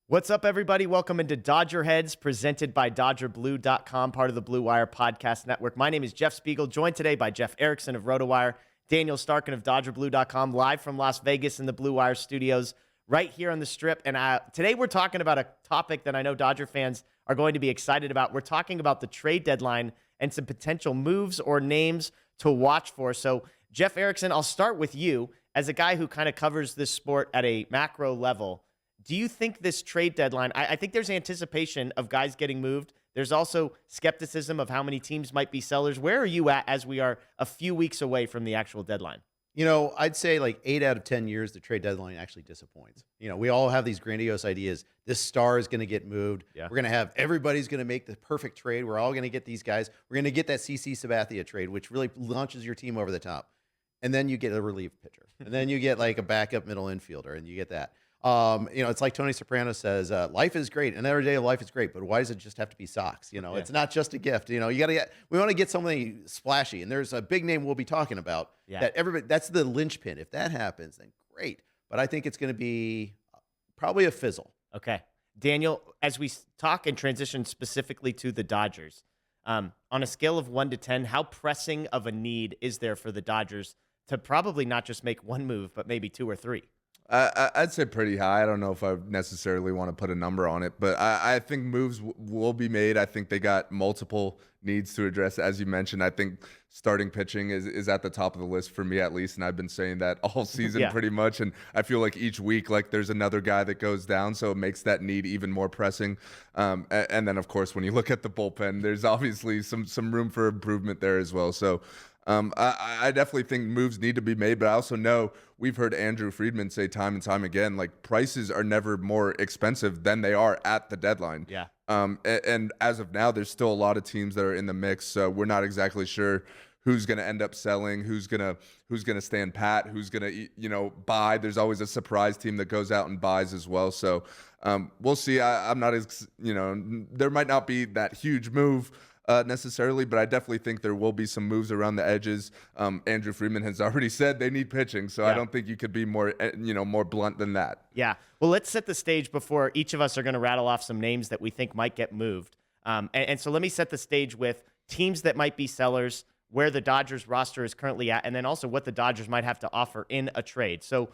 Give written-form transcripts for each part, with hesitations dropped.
What's up, everybody? Welcome into DodgerHeads, presented by DodgerBlue.com, part of the Blue Wire Podcast Network. My name is Jeff Spiegel, joined today by Jeff Erickson of RotoWire, Daniel Starkand of DodgerBlue.com, live from Las Vegas in the Blue Wire studios, right here on the Strip. And today we're talking about a topic that I know Dodger fans are going to be excited about. We're talking about the trade deadline and some potential moves or names to watch for. So, Jeff Erickson, I'll start with you. As a guy who kind of covers this sport at a macro level, do you think this trade deadline, I think there's anticipation of guys getting moved. There's also skepticism of how many teams might be sellers. Where are you at as we are a few weeks away from the actual deadline? You know, I'd say like 8 out of 10 years, the trade deadline actually disappoints. You know, we all have these grandiose ideas. This star is going to get moved. Yeah. We're going to have, everybody's going to make the perfect trade. We're all going to get these guys. We're going to get that CC Sabathia trade, which really launches your team over the top. And then you get a relief pitcher. And then you get like a backup middle infielder, and you get that. You know, it's like Tony Soprano says, life is great. Another day of life is great, but why does it just have to be socks? You know, It's not just a gift. You know, we want to get something splashy. And there's a big name we'll be talking about that's the linchpin. If that happens, then great. But I think it's going to be probably a fizzle. Okay. Daniel, as we talk and transition specifically to the Dodgers, on a scale of 1 to 10, how pressing of a need is there for the Dodgers to probably not just make one move, but maybe 2 or 3? I'd say pretty high. I don't know if I necessarily want to put a number on it, but I think moves will be made. I think they got multiple needs to address. As you mentioned, I think starting pitching is at the top of the list for me, at least, and I've been saying that all season pretty much, and I feel like each week like there's another guy that goes down, so it makes that need even more pressing. And then, of course, when you look at the bullpen, there's obviously some room for improvement there as well. So I definitely think moves need to be made, but I also know we've heard Andrew Friedman say time and time again, like prices are never more expensive than they are at the deadline. Yeah. And as of now, there's still a lot of teams that are in the mix. So we're not exactly sure who's going to end up selling, who's going to stand pat, who's going to, buy. There's always a surprise team that goes out and buys as well. So we'll see. I'm not as, there might not be that huge move necessarily, but I definitely think there will be some moves around the edges. Andrew Friedman has already said they need pitching, so I don't think you could be more, more blunt than that. Yeah. Well, let's set the stage before each of us are going to rattle off some names that we think might get moved. And so let me set the stage with teams that might be sellers, where the Dodgers roster is currently at, and then also what the Dodgers might have to offer in a trade. So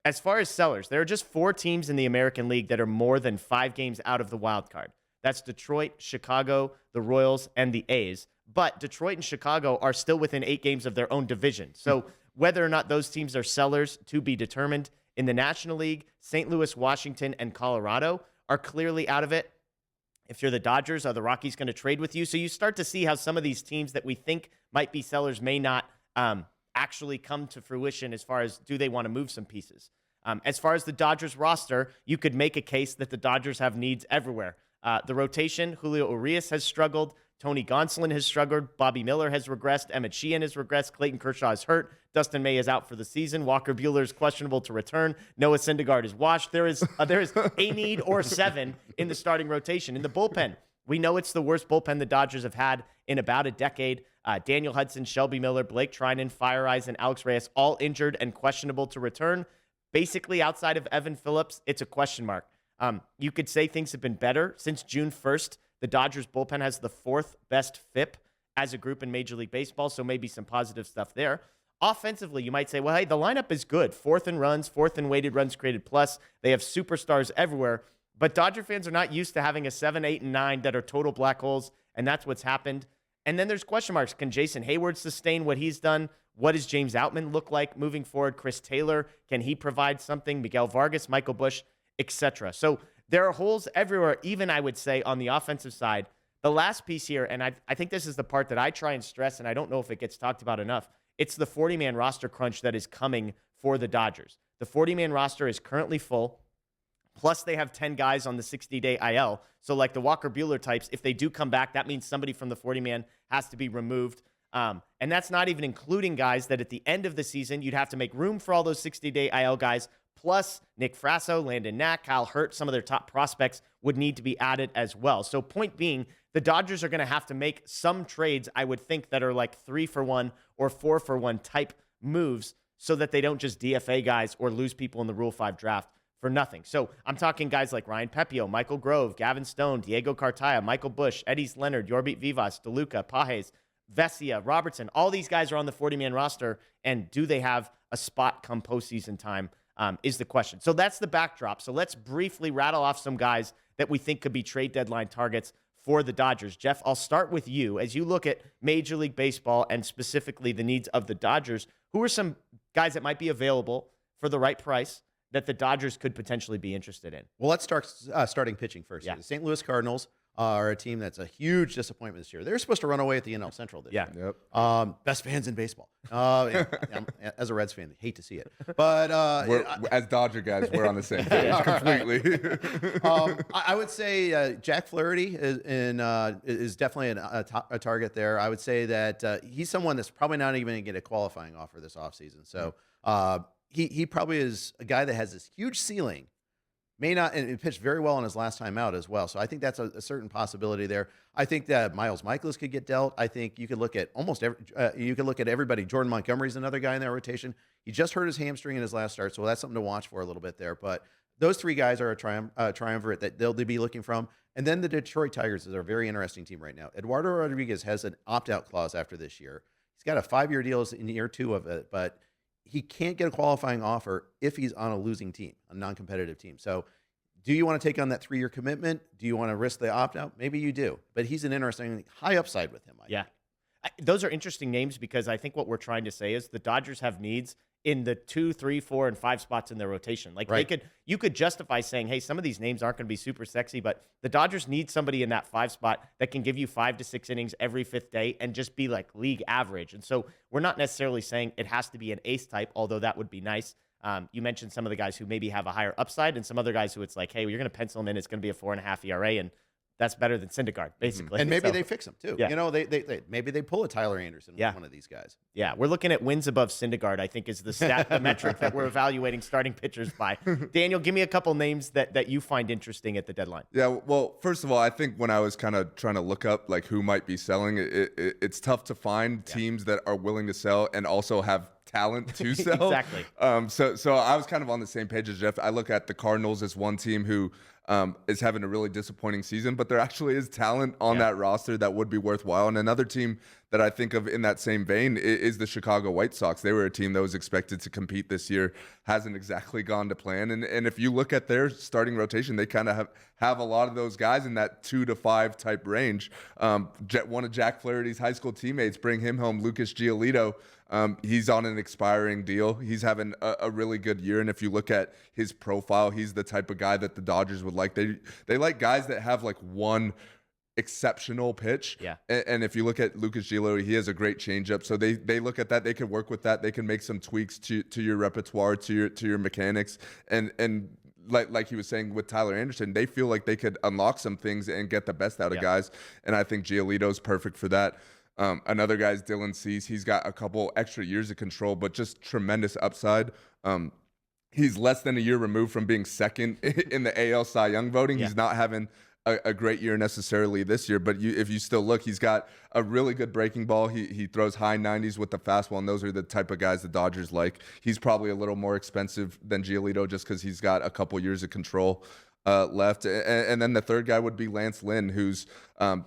as far as sellers, there are just 4 teams in the American League that are more than 5 games out of the wild card. That's Detroit, Chicago, the Royals, and the A's. But Detroit and Chicago are still within 8 games of their own division. So whether or not those teams are sellers to be determined. In the National League, St. Louis, Washington, and Colorado are clearly out of it. If you're the Dodgers, are the Rockies going to trade with you? So you start to see how some of these teams that we think might be sellers may not actually come to fruition as far as do they want to move some pieces. As far as the Dodgers roster, you could make a case that the Dodgers have needs everywhere. The rotation, Julio Urias has struggled. Tony Gonsolin has struggled. Bobby Miller has regressed. Emmett Sheehan has regressed. Clayton Kershaw is hurt. Dustin May is out for the season. Walker Buehler is questionable to return. Noah Syndergaard is washed. There is a need or 7 in the starting rotation. In the bullpen, we know it's the worst bullpen the Dodgers have had in about a decade. Daniel Hudson, Shelby Miller, Blake Trinan, Fire Eyes, and Alex Reyes all injured and questionable to return. Basically, outside of Evan Phillips, it's a question mark. You could say things have been better. Since June 1st, the Dodgers bullpen has the 4th best FIP as a group in Major League Baseball, so maybe some positive stuff there. Offensively, you might say, well, hey, the lineup is good. 4th in runs, 4th in weighted runs created plus. They have superstars everywhere, but Dodger fans are not used to having a 7, 8, and 9 that are total black holes, and that's what's happened. And then there's question marks. Can Jason Hayward sustain what he's done? What does James Outman look like moving forward? Chris Taylor, can he provide something? Miguel Vargas, Michael Busch, etc. So there are holes everywhere, even I would say on the offensive side. The last piece here, and I think this is the part that I try and stress, and I don't know if it gets talked about enough, it's the 40-man roster crunch that is coming for the Dodgers. The 40-man roster is currently full, plus they have 10 guys on the 60-day IL. So like the Walker Buehler types, if they do come back, that means somebody from the 40-man has to be removed. And that's not even including guys that at the end of the season, you'd have to make room for all those 60-day IL guys, plus Nick Frasso, Landon Knack, Kyle Hurt, some of their top prospects would need to be added as well. So point being, the Dodgers are going to have to make some trades, I would think, that are like 3-for-1 or 4-for-1 type moves so that they don't just DFA guys or lose people in the Rule 5 draft for nothing. So I'm talking guys like Ryan Pepio, Michael Grove, Gavin Stone, Diego Cartaya, Michael Bush, Eddys Leonard, Yorbit Vivas, DeLuca, Pajes, Vesia, Robertson. All these guys are on the 40-man roster, and do they have a spot come postseason time is the question. So that's the backdrop. So let's briefly rattle off some guys that we think could be trade deadline targets for the Dodgers. Jeff, I'll start with you. As you look at Major League Baseball and specifically the needs of the Dodgers, who are some guys that might be available for the right price that the Dodgers could potentially be interested in? Well, let's start starting pitching first. Yeah. The St. Louis Cardinals are a team that's a huge disappointment this year. They were supposed to run away at the NL Central this year. Best fans in baseball. As a Reds fan, hate to see it. But as Dodger guys, we're on the same page completely. I would say Jack Flaherty is definitely a target there. I would say that he's someone that's probably not even going to get a qualifying offer this offseason. So he probably is a guy that has this huge ceiling. May not, and it pitched very well in his last time out as well. So I think that's a certain possibility there. I think that Miles Michaelis could get dealt. I think you could look at everybody. Jordan Montgomery's another guy in that rotation. He just hurt his hamstring in his last start, so that's something to watch for a little bit there. But those three guys are a triumvirate that they'll be looking from. And then the Detroit Tigers is a very interesting team right now. Eduardo Rodriguez has an opt-out clause after this year. He's got a 5-year deal in year 2 of it, but he can't get a qualifying offer if he's on a losing team, a non-competitive team. So do you want to take on that 3-year commitment? Do you want to risk the opt-out? Maybe you do. But he's an interesting high upside with him. I think. Those are interesting names because I think what we're trying to say is the Dodgers have needs in the 2, 3, 4, and 5 spots in their rotation. Like you could justify saying, hey, some of these names aren't going to be super sexy, but the Dodgers need somebody in that 5 spot that can give you 5 to 6 innings every 5th day and just be like league average. And so we're not necessarily saying it has to be an ace type, although that would be nice. You mentioned some of the guys who maybe have a higher upside and some other guys who it's like, hey, you're going to pencil them in. It's going to be a 4.5 ERA, and that's better than Syndergaard, basically. And maybe they fix him, too. Yeah. You know, they maybe they pull a Tyler Anderson with one of these guys. Yeah, we're looking at wins above Syndergaard, I think, is the metric that we're evaluating starting pitchers by. Daniel, give me a couple names that you find interesting at the deadline. Yeah, well, first of all, I think when I was kind of trying to look up like who might be selling, it's tough to find teams that are willing to sell and also have talent to sell. Exactly. So I was kind of on the same page as Jeff. I look at the Cardinals as one team who is having a really disappointing season, but there actually is talent on that roster that would be worthwhile. And another team that I think of in that same vein is the Chicago White Sox. They were a team that was expected to compete this year, hasn't exactly gone to plan. And if you look at their starting rotation, they kind of have a lot of those guys in that 2 to 5 type range. One of Jack Flaherty's high school teammates, bring him home, Lucas Giolito. He's on an expiring deal. He's having a really good year. And if you look at his profile, he's the type of guy that the Dodgers would like. They like guys that have like one exceptional pitch. Yeah. And if you look at Lucas Giolito, he has a great changeup. So they look at that. They can work with that. They can make some tweaks to your repertoire, to your mechanics. And like he was saying with Tyler Anderson, they feel like they could unlock some things and get the best out of guys. And I think Giolito's perfect for that. Another guy's Dylan Cease. He's got a couple extra years of control, but just tremendous upside. He's less than a year removed from being second in the AL Cy Young voting. He's not having a great year necessarily this year, but if you still look, he's got a really good breaking ball. He throws high 90s with the fastball, and those are the type of guys the Dodgers like. He's probably a little more expensive than Giolito just because he's got a couple years of control left. And then the third guy would be Lance Lynn, who's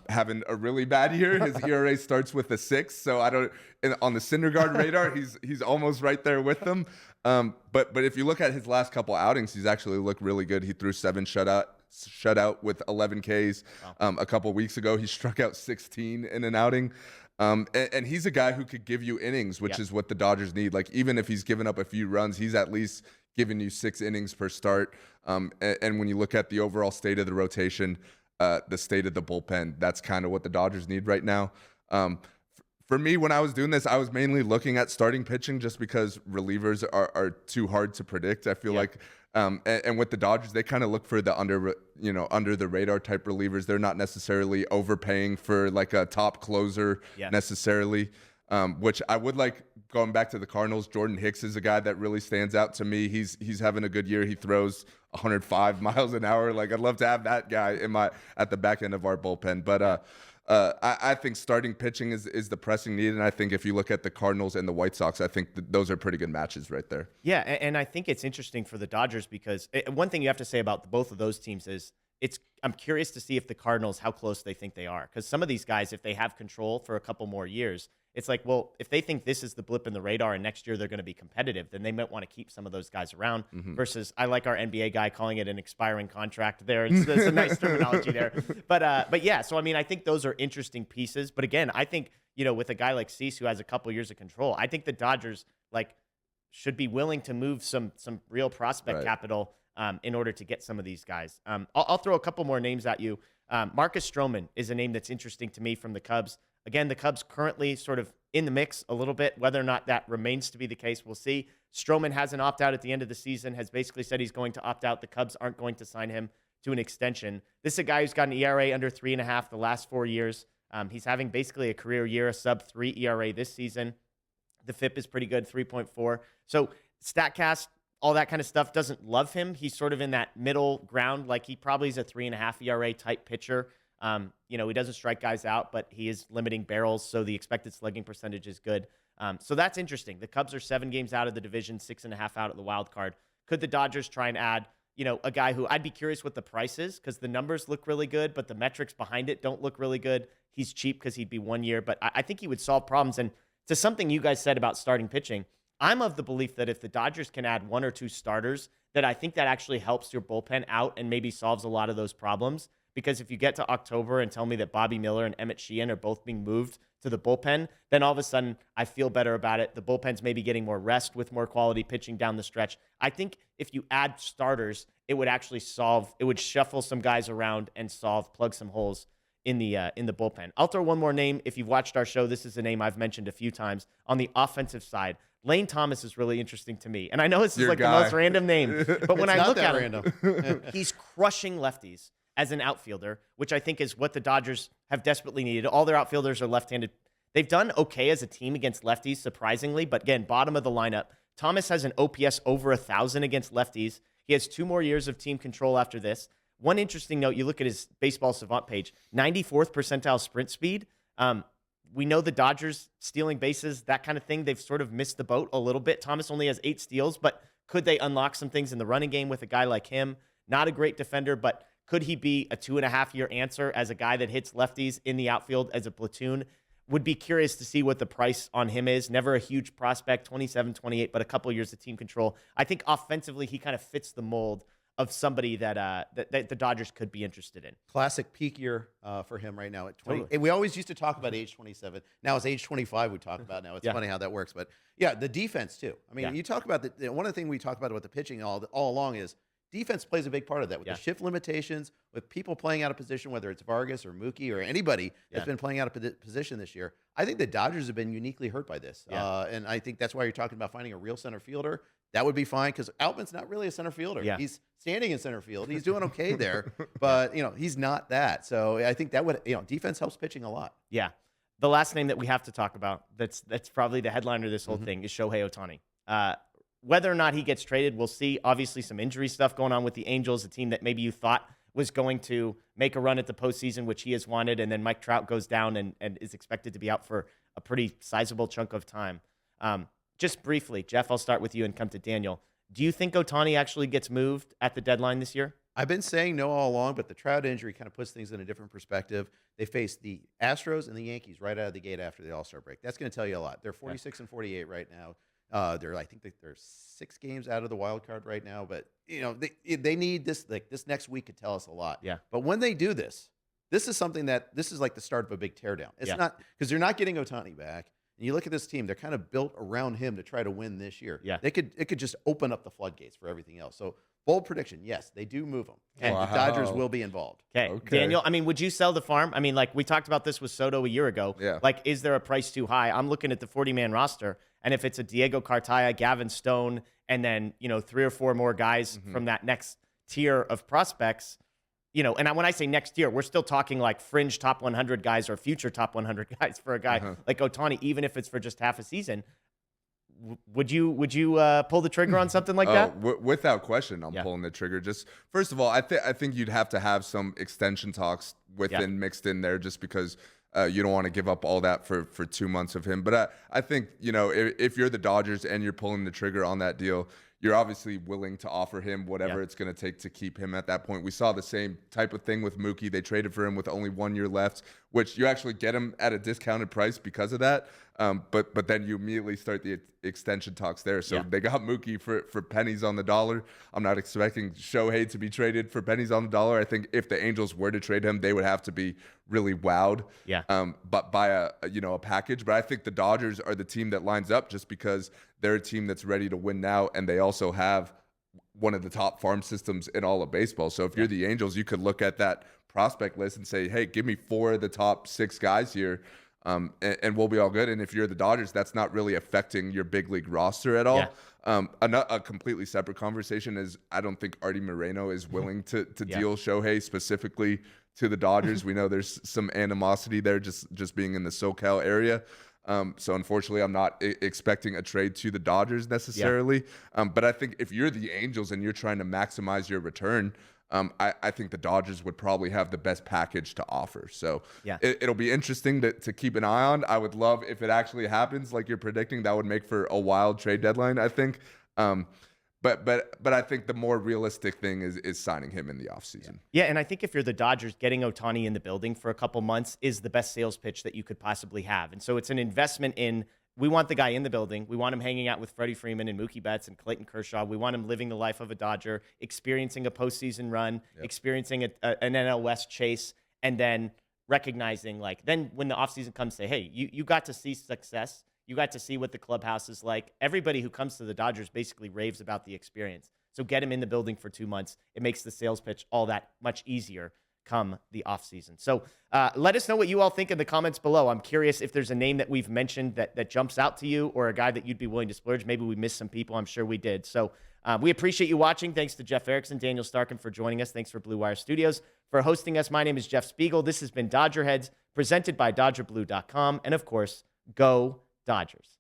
having a really bad year. His ERA starts with a 6, so on the Syndergaard radar, he's almost right there with them. But if you look at his last couple outings, he's actually looked really good. He threw 7 shutout with 11 Ks. Wow. A couple weeks ago, he struck out 16 in an outing. And he's a guy who could give you innings, which is what the Dodgers need. Like, even if he's given up a few runs, he's at least giving you 6 innings per start. And when you look at the overall state of the rotation, the state of the bullpen, that's kind of what the Dodgers need right now. For me, when I was doing this, I was mainly looking at starting pitching just because relievers are too hard to predict. I feel like, and with the Dodgers, they kind of look for the under the radar type relievers. They're not necessarily overpaying for like a top closer necessarily, which I would like. Going back to the Cardinals, Jordan Hicks is a guy that really stands out to me. He's having a good year. He throws 105 miles an hour. Like, I'd love to have that guy at the back end of our bullpen. But I think starting pitching is the pressing need, and I think if you look at the Cardinals and the White Sox, I think those are pretty good matches right there. Yeah, and I think it's interesting for the Dodgers because one thing you have to say about both of those teams is I'm curious to see if the Cardinals, how close they think they are. Because some of these guys, if they have control for a couple more years, it's like, well, if they think this is the blip in the radar and next year they're going to be competitive, then they might want to keep some of those guys around versus I like our NBA guy calling it an expiring contract there. It's a nice terminology there. But yeah, so I mean, I think those are interesting pieces. But again, I think, with a guy like Cease who has a couple years of control, I think the Dodgers should be willing to move some real prospect capital in order to get some of these guys. I'll throw a couple more names at you. Marcus Stroman is a name that's interesting to me from the Cubs. Again, the Cubs currently sort of in the mix a little bit. Whether or not that remains to be the case, we'll see. Stroman has an opt-out at the end of the season, has basically said he's going to opt out. The Cubs aren't going to sign him to an extension. This is a guy who's got an ERA under 3.5 the last 4 years. He's having basically a career year, a sub-3 ERA this season. The FIP is pretty good, 3.4. So StatCast, all that kind of stuff, doesn't love him. He's sort of in that middle ground. He probably is a 3.5 ERA type pitcher. He doesn't strike guys out, but he is limiting barrels, so the expected slugging percentage is good. So that's interesting. The Cubs are 7 games out of the division, 6.5 out of the wild card. Could the Dodgers try and add, a guy who I'd be curious what the price is because the numbers look really good, but the metrics behind it don't look really good. He's cheap because he'd be 1 year, but I think he would solve problems. And to something you guys said about starting pitching, I'm of the belief that if the Dodgers can add 1 or 2 starters, that I think that actually helps your bullpen out and maybe solves a lot of those problems. Because if you get to October and tell me that Bobby Miller and Emmett Sheehan are both being moved to the bullpen, then all of a sudden I feel better about it. The bullpen's maybe getting more rest with more quality pitching down the stretch. I think if you add starters, it would actually shuffle some guys around and plug some holes in the bullpen. I'll throw one more name. If you've watched our show, this is a name I've mentioned a few times. On the offensive side, Lane Thomas is really interesting to me. And I know this is the most random name, but when I look at him, he's crushing lefties as an outfielder, which I think is what the Dodgers have desperately needed. All their outfielders are left-handed. They've done okay as a team against lefties, surprisingly, but again, bottom of the lineup. Thomas has an OPS over 1,000 against lefties. He has 2 more years of team control after this. One interesting note, you look at his Baseball Savant page, 94th percentile sprint speed. We know the Dodgers stealing bases, that kind of thing. They've sort of missed the boat a little bit. Thomas only has 8 steals, but could they unlock some things in the running game with a guy like him? Not a great defender, but could he be a 2.5-year answer as a guy that hits lefties in the outfield as a platoon? Would be curious to see what the price on him is. Never a huge prospect, 27, 28, but a couple years of team control. I think offensively he kind of fits the mold of somebody that the Dodgers could be interested in. Classic peak year for him right now at 20. Totally. We always used to talk about age 27. Now it's age 25 we talk about now. It's funny how that works. But yeah, the defense too. I mean, you talk about one of the things we talk about the pitching all along is defense plays a big part of that with the shift limitations, with people playing out of position, whether it's Vargas or Mookie or anybody that's been playing out of position this year. I think the Dodgers have been uniquely hurt by this. And I think that's why you're talking about finding a real center fielder. That would be fine because Outman's not really a center fielder. Yeah. He's standing in center field. He's doing okay there, but he's not that. So I think that would, defense helps pitching a lot. Yeah. The last name that we have to talk about that's probably the headliner of this whole thing is Shohei Ohtani. Whether or not he gets traded, we'll see. Obviously, some injury stuff going on with the Angels, a team that maybe you thought was going to make a run at the postseason, which he has wanted, and then Mike Trout goes down and is expected to be out for a pretty sizable chunk of time. Just briefly, Jeff, I'll start with you and come to Daniel. Do you think Ohtani actually gets moved at the deadline this year? I've been saying no all along, but the Trout injury kind of puts things in a different perspective. They face the Astros and the Yankees right out of the gate after the All-Star break. That's going to tell you a lot. They're 46 and 48 right now. I think they're 6 games out of the wild card right now, but they need this. Like this next week could tell us a lot. Yeah. But when they do this is something this is like the start of a big teardown. It's not because they're not getting Ohtani back. And you look at this team; they're kind of built around him to try to win this year. Yeah. It could just open up the floodgates for everything else. So bold prediction: yes, they do move him, and Wow. the Dodgers will be involved. Okay, Daniel. I mean, would you sell the farm? I mean, like we talked about this with Soto a year ago. Yeah. Like, is there a price too high? I'm looking at the 40-man roster, and if it's a Diego Cartaya, Gavin Stone, and then 3 or 4 more guys from that next tier of prospects, and when I say next year, we're still talking like fringe top 100 guys or future top 100 guys for a guy like Ohtani, even if it's for just half a season. would you pull the trigger on something like that? Without question, I'm pulling the trigger. Just first of all, I think you'd have to have some extension talks mixed in there, just because you don't want to give up all that for 2 months of him. But I think, if you're the Dodgers and you're pulling the trigger on that deal, you're obviously willing to offer him whatever it's going to take to keep him at that point. We saw the same type of thing with Mookie. They traded for him with only 1 year left, which you actually get him at a discounted price because of that. But then you immediately start the extension talks there. So they got Mookie for pennies on the dollar. I'm not expecting Shohei to be traded for pennies on the dollar. I think if the Angels were to trade him, they would have to be really wowed. But by a package. But I think the Dodgers are the team that lines up, just because they're a team that's ready to win now, and they also have one of the top farm systems in all of baseball. So if you're the Angels, you could look at that prospect list and say, hey, give me 4 of the top 6 guys here. And we'll be all good. And if you're the Dodgers, that's not really affecting your big league roster at all. A completely separate conversation is, I don't think Artie Moreno is willing to deal Shohei specifically to the Dodgers. We know there's some animosity there, just being in the SoCal area. So unfortunately, I'm not expecting a trade to the Dodgers necessarily. But I think if you're the Angels and you're trying to maximize your return, I think the Dodgers would probably have the best package to offer. So it'll be interesting to keep an eye on. I would love if it actually happens like you're predicting. That would make for a wild trade deadline, I think. But I think the more realistic thing is signing him in the offseason. Yeah, and I think if you're the Dodgers, getting Ohtani in the building for a couple months is the best sales pitch that you could possibly have. And so it's an investment in, we want the guy in the building. We want him hanging out with Freddie Freeman and Mookie Betts and Clayton Kershaw. We want him living the life of a Dodger, experiencing a postseason run, experiencing an NL West chase, and then recognizing, then when the offseason comes, say, hey, you got to see success. You got to see what the clubhouse is like. Everybody who comes to the Dodgers basically raves about the experience. So get him in the building for 2 months. It makes the sales pitch all that much easier come the offseason. So let us know what you all think in the comments below. I'm curious if there's a name that we've mentioned that jumps out to you, or a guy that you'd be willing to splurge. Maybe we missed some people. I'm sure we did. So we appreciate you watching. Thanks to Jeff Erickson, Daniel Starkand for joining us. Thanks for Blue Wire Studios for hosting us. My name is Jeff Spiegel. This has been Dodger Heads, presented by DodgerBlue.com. And of course, go Dodgers.